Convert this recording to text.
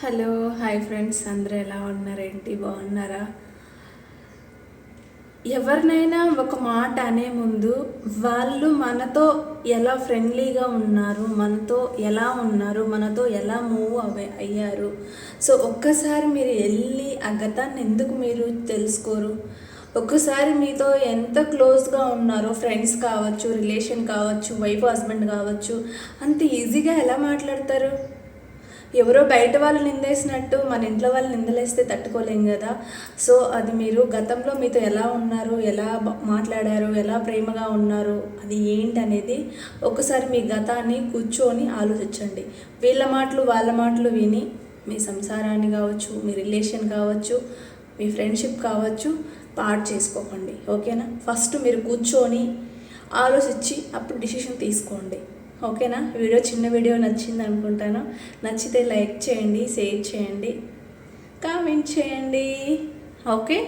Hello hi friends, అందరూ ఎలా ఉన్నారేంటి? బాగున్నారా? ఎవరినైనా ఒక మాట అనే ముందు వాళ్ళు మనతో ఎలా ఫ్రెండ్లీగా ఉన్నారు, మనతో ఎలా మూవ్ అయ్యారు. సో ఒక్కసారి మీరు వెళ్ళి ఆ గతాన్ని ఎందుకు మీరు తెలుసుకోరు? ఒక్కసారి మీతో ఎంత క్లోజ్గా ఉన్నారో, ఫ్రెండ్స్ కావచ్చు, రిలేషన్ కావచ్చు, వైఫ్ హస్బెండ్ కావచ్చు, అంత ఈజీగా ఎలా మాట్లాడతారు? ఎవరో బయట వాళ్ళు నిందేసినట్టు మన ఇంట్లో వాళ్ళు నిందలేస్తే తట్టుకోలేం కదా. సో అది మీరు గతంలో మీతో ఎలా ఉన్నారు, ఎలా మాట్లాడారు, ఎలా ప్రేమగా ఉన్నారు, అది ఏంటనేది ఒకసారి మీ గతాన్ని కూర్చొని ఆలోచించండి. వీళ్ళ మాటలు వాళ్ళ మాటలు విని మీ సంసారాన్ని కావచ్చు, మీ రిలేషన్ కావచ్చు, మీ ఫ్రెండ్షిప్ కావచ్చు పాడు చేసుకోకండి. ఓకేనా? ఫస్ట్ మీరు కూర్చొని ఆలోచించి అప్పుడు డిసిషన్ తీసుకోండి. ఓకేనా? చిన్న వీడియో నచ్చింది అనుకుంటాను. నచ్చితే లైక్ చేయండి, షేర్ చేయండి, కామెంట్ చేయండి. ఓకే.